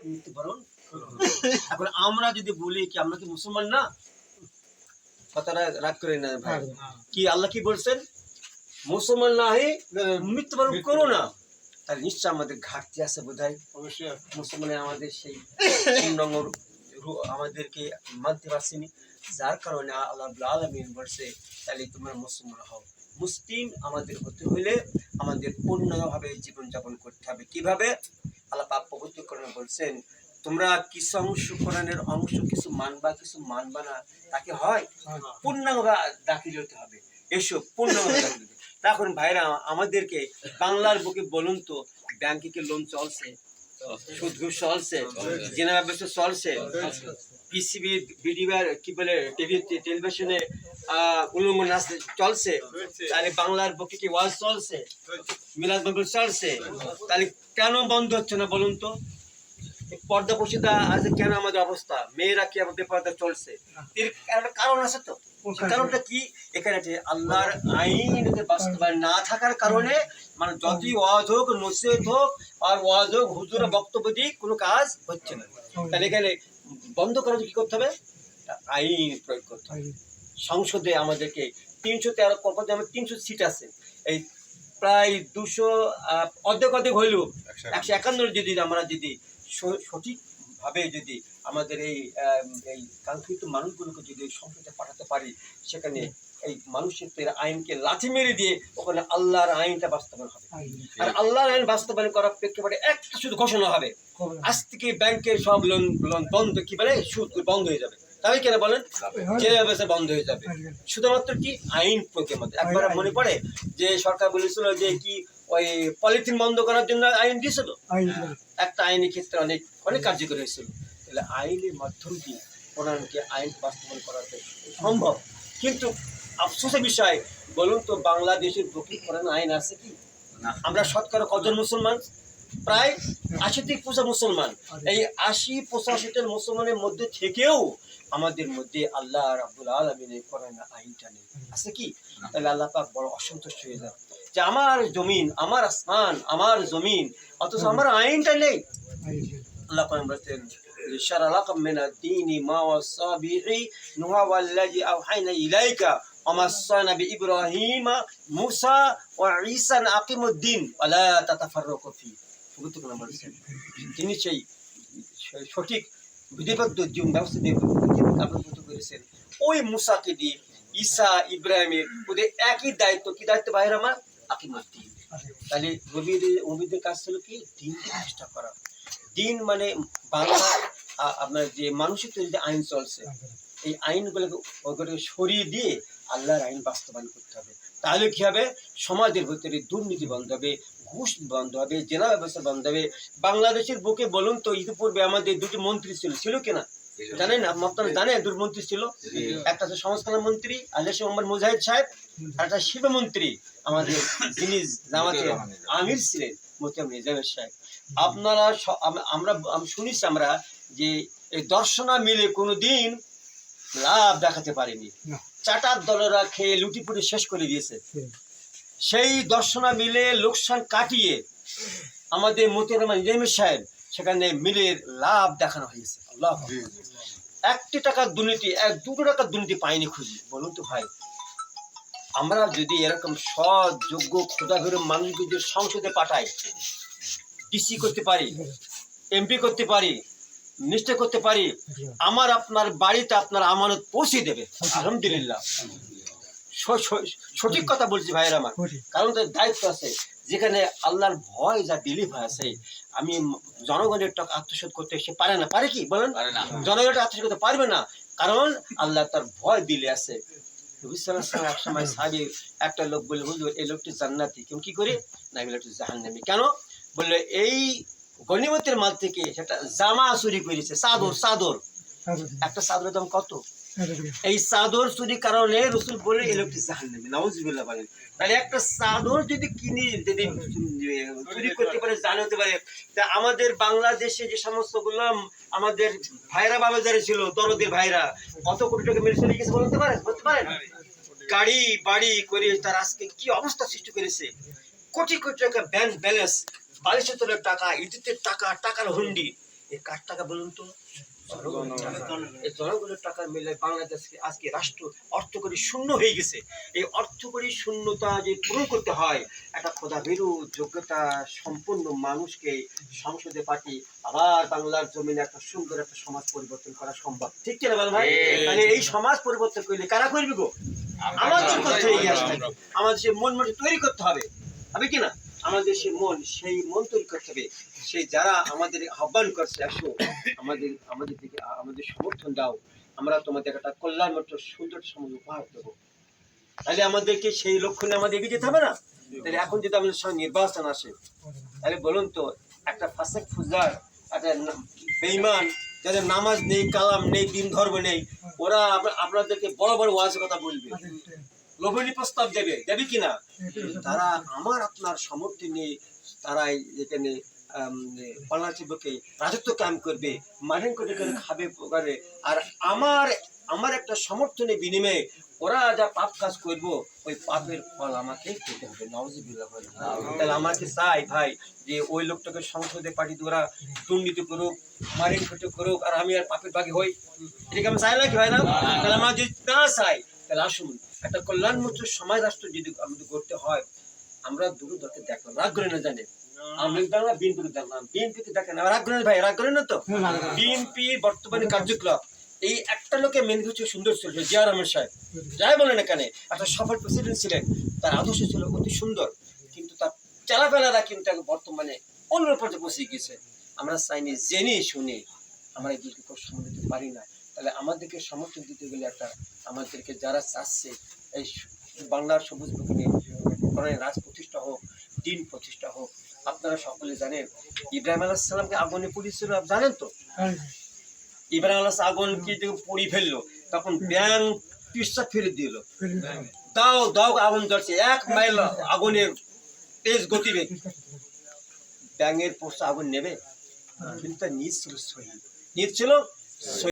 মৃত্যুবরণ করবে। এখন আমরা যদি বলি কি আমরা কি মুসলমান না, কথাটা রাগ করে না ভাই, কি আল্লাহ কি বলছেন, মুসলমান না হয়ে মৃত্যুবরণ করো না, তাহলে নিশ্চয় আমাদের ঘাটতি আছে বোধহয়। অবশ্যই মুসলমানে আমাদের সেই পূর্ণাঙ্গ আমাদেরকে মানতে পারছেনি, যার কারণে আল্লাহ রাব্বুল আলামিন বলছে তাহলে তোমরা মুসলমান হও। মুসলিম আমাদের হতে হলে আমাদের পূর্ণভাবে জীবনযাপন করতে হবে। কিভাবে? আল্লাহ পাক পবিত্র কোরআনে বলছেন তোমরা কিছু অংশ কোরআনের অংশ কিছু মানবা কিছু মানবা না, তাকে হয় পূর্ণাঙ্গভাবে দাখিল হতে হবে। এসব পূর্ণাঙ্গভাবে দাখিল হতে। এখন ভাইরা আমাদেরকে বাংলার বুকে বলুন তো, ব্যাংকে কি লোন চলছে, সুদ ঘুষ চলছে, জেনা ব্যবসা চলছে, পিসিবি বিডিআর কি বলে টিভি টেলিভিশনে উলঙ্গ নাচ চলছে, তাহলে বাংলার বুকে কি ওয়াজ চলছে, মিলাদ মাহফিল চলছে, তাহলে কেন বন্ধ হচ্ছে না বলুন তো? পর্দা পশিদা আজ কেন আমাদের অবস্থা, মেয়েরা কি আমাদের বেপর্দা চলছে, এর একটা কারণ আছে তো। কারণটা কি? এখানে আল্লাহর আইন বাস্তবায়ন না থাকার কারণে মানে যতই ওয়াজ হোক নসিহত হোক আর ওয়াজ হোক হুজুরের বক্তব্য দিয়ে কোনো কাজ হচ্ছে না। তাহলে এখানে বন্ধ করার কি করতে হবে? আইন প্রয়োগ করতে হবে। সংসদে আমাদেরকে 313 কত আমার 300 সিট আছে, এই প্রায় 200 অর্ধেক হইলেও 151 যদি আমরা যদি সঠিকভাবে যদি আমাদের এই কাঙ্ক্ষিত মানুষগুলোকে যদি সংসদে পাঠাতে পারি, সেখানে এই মানুষের আইনকে লাঠি মেরে দিয়ে ওখানে আল্লাহর আইনটা বাস্তবায়ন হবে। আর আল্লাহর আইন বাস্তবায়ন করার প্রেক্ষাপটে একটা শুধু ঘোষণা হবে, আজ থেকে ব্যাংকের সব লোন বন্ধ, কি বলে সুদ বন্ধ হয়ে যাবে। তাই কেন বলেন? জেলা ব্যবসা বন্ধ হয়ে যাবে। শুধুমাত্র কি আইন প্রয়োগের মধ্যে। একবার মনে পড়ে যে সরকার বলেছিল যে কি ওই পলিথিন বন্ধ করার জন্য আইন দিয়েছিল, একটা আইনের ক্ষেত্রে অনেক অনেক কার্যকরী হয়েছিল। তাহলে আইনের মাধ্যম দিয়ে কোরআনকে আইন বাস্তবায়ন করা সম্ভব। কিন্তু আফসোসের বিষয় বলুন তো, বাংলাদেশের বুকে কোরআন আইন আছে কি? আমরা শতকরা কজন মুসলমান? প্রায় 80 থেকে 85 মুসলমান। এই 80-85 মুসলমানের মধ্যে থেকেও আমাদের মধ্যে আল্লাহ রাব্বুল আলামিনের কোরআন আইনটা নেই, আছে কি? তাহলে আল্লাহ পাক বড় অসন্তুষ্ট হয়ে যায় যে আমার জমিন, আমার আসমান, আমার জমিন, অথচ আমার আইনটা নেই। আল্লাহ কোরআন বলছেন শারা লাকুম মিনাদ দীনি মা ওয়াসা বিহি নুহা ওয়াল্লাযী আওহাইনা ইলাইকা ওয়া মাসানা বিইব্রাহিম মুসা ওয়া ঈসা আন আকিমুদ্দিন ওয়া লা তাতাফাররাকু ফি। তিনি সেই সঠিক বিধিবদ্ধ জীবন ব্যবস্থা দিয়ে আবির্ভূত করেছেন ওই মুসাকে দিয়ে। ঈসা ইব্রাহিমের ওদের একই দায়িত্ব, কি দায়িত্ব ভাইয়ের আমার? আকিমুদ্দিন। তাহলে নবীদের কাজ ছিল কি? দিন প্রতিষ্ঠা করা। দিন মানে বাংলা আপনার যে মানুষের তৈরি যে আইন চলছে, এই আইনগুলোকে সরিয়ে দিয়ে আল্লাহর আইন বাস্তবায়ন করতে হবে। তাহলে কি হবে? সমাজের ভিতরে দুর্নীতি বন্ধ হবে, ঘুষ বন্ধ হবে, জেলা ব্যবস্থা বন্ধ হবে। বাংলাদেশের বুকে বলুন তো, ইতিপূর্বে আমাদের দুটি মন্ত্রী ছিল কিনা জানেন? আপনারা জানেন দুটি মন্ত্রী ছিল, একটা হচ্ছে সংস্করণ মন্ত্রী আল্লাহ মোহাম্মদ মুজাহিদ সাহেব, আর একটা শিবমন্ত্রী আমাদের যিনি জামাতের আমির ছিলেন মোহতারাম নিজামের সাহেব। আপনারা আমরা শুনেছি আমরা যে এই দর্শনা মিলে কোনোদিন লাভ দেখাতে পারেনি। চাটার দলেরা খেয়ে লুটিপুটি শেষ করে দিয়েছে। সেই দর্শনা মিলে লোকসান কাটিয়ে আমাদের মোহতারাম নিজামের সাহেব সেখানে মিলের লাভ দেখানো হয়েছে। আল্লাহ, 1 টাকার দুর্নীতি, 2 টাকার দুর্নীতি পাইনি খুঁজি। বলুন তো ভাই, আমরা যদি এরকম সৎ যোগ্য ক্ষুধাভীরু মানুষকে যদি সংসদে পাঠাই, ডিসি করতে পারি, এমপি করতে পারি, মিনিস্টার করতে পারি, আমার আপনার বাড়িতে আপনার আমানত পৌঁছে দেবে। আলহামদুলিল্লাহ, সঠিক কথা বলছি ভাইয়ের আমার, কারণ তার দায়িত্ব আছে। যেখানে আল্লাহর ভয় যা বিলীভ আছে, আমি জনগণের টাকা আত্মসাৎ করতে সে পারে না। পারে কি বলেন? জনগণের আত্মসাৎ করতে পারবে না, কারণ আল্লাহ তার ভয় দিলে আছে। এক সময় সাহাবী একটা লোক বলে, হুজুর এই লোকটি জান্নাতি, কেমন কি করে? না, এই লোকটি জাহান্নামী। কেন? বললে এই গনিমতের মাল থেকে সেটা জামা চুরি করেছে, চাদর। একটা চাদরের দাম কত? এই চাদর চুরি কারণে রাসূল বলে এই লোকটি জাহান্নামী। নাউযুবিল্লাহ বলেন। তাহলে একটা চাদর যদি কিনে যদি চুরি করতে পারে, জানতে পারে, তা আমাদের বাংলাদেশে যে সমস্ত গুলো আমাদের ভাইরা বাবা যারা ছিল, দরদের ভাইরা, কত কোটি টাকা মেরে চলে গেছে বলতে পারেন? গাড়ি বাড়ি করে তার আজকে কি অবস্থা সৃষ্টি করেছে। কোটি কোটি টাকা ব্যাংক ব্যালেন্স, 22 টাকা, ইজ্জতের টাকা, টাকার হুন্ডি, এই কার টাকা বলুন তো? এই জনগণের টাকা মিলে বাংলাদেশকে আজকে রাষ্ট্র অর্থকরী শূন্য হয়ে গেছে। এই অর্থকরী শূন্যতা যে পূরণ করতে হয়, একটা খোদাভীরু যোগ্যতা সম্পূর্ণ মানুষকে সংসদে পাঠিয়ে আবার বাংলার জমিনে একটা সুন্দর একটা সমাজ পরিবর্তন করা সম্ভব। ঠিক কিনা বল ভাই? তাহলে এই সমাজ পরিবর্তন করলে কারা করবে গো? আমাদের করতে হবে। আমাদের সে মন মতো তৈরি করতে হবে, হবে কিনা? আমাদের সে মন, সেই মন তৈরি করতে হবে। সেই যারা আমাদের আহ্বান করছে, আসো আমাদের দিকে আমাদের সমর্থন দাও, আমরা তোমাদের একটা কল্যাণময় সুন্দর সমাজ উপহার দেবো। তাহলে আমাদেরকে সেই লক্ষ্য নিয়ে আমাদের এগিয়ে যেতে হবে না? তাহলে এখন যদি আমাদের সঙ্গে নির্বাচন আসে, তাহলে বলুন তো, একটা ফাসেক ফুজার, একটা বেঈমান, যাদের নামাজ নেই, কালাম নেই, দিন ধর্ম নেই, ওরা আপনাদেরকে বড় বড় ওয়াজের কথা বলবে, লোভনীয় প্রস্তাব দেবে, দেবে কিনা? তারা আমার আপনার সামর্থ্য নিয়ে তারা এখানে বাংলাদেশকে রাজত্ব কায়েম করবে, মারেন করে করে খাবে করে। আর আমার একটা সমর্থনের বিনিময়ে ওরা যা পাপ কাজ করবো, ওই পাপের ফল আমাকে পেতে হবে। নাউজুবিল্লাহ। তাহলে আমাকে চাই ভাই যে ওই লোকটাকে সংসদে পাঠিয়ে ওরা দুর্নীতি করুক, মারেন ঘটে করুক, আর আমি আর পাপের ভাগী হই। এটাকে আমি চাই না কি ভাই না? তাহলে আমার যদি না চাই, তাহলে আসুন একটা কল্যাণমুক্ত সমাজ রাষ্ট্র যদি আমাদের করতে হয়, আমরা দুটো দলকে দেখলাম, রাগ করে না জানেন, আমি দেখলাম বিএনপিকে দেখলাম, বিএনপিকে দেখেন রাগ করেন ভাই, রাগ করেন না তো? বিএনপি বর্তমানে কার্যকলাপ এই একটা লোকে মেনে হচ্ছে সুন্দর ছিল, জিয়া রহমান সাহেব, যাই বলেন এখানে একটা সফল প্রেসিডেন্ট ছিলেন, তার আদর্শ ছিল অতি সুন্দর, কিন্তু তার চালাফেলারা কিন্তু বর্তমানে অন্য পর্যায়ে পৌঁছে গেছে। আমরা চাইনি জেনে শুনে আমরা এদেরকে সমর্থন দিতে পারি না। তাহলে আমাদেরকে সমর্থন দিতে গেলে একটা আমাদেরকে যারা চাচ্ছে এই বাংলার সবুজ বুকে রাজ প্রতিষ্ঠা হোক, দিন প্রতিষ্ঠা হোক। আপনারা সকলে জানেন ইব্রাহিম আলাইহিস সালামকে আগুনে পুড়িয়েছিল, জানেন তো? ইব্রাহিম আলাইহিস আগুনকে পুড়ি ফেললো, তখন ব্যাং পিসা ফিরে দিল, দাও দাও আগুন ধরছে, 1 মাইল আগুনের তেজ গতিবেগ, ব্যাঙের পোষা আগুন নেবে? কিন্তু নিজ ছিল সহি, নিজ ছিল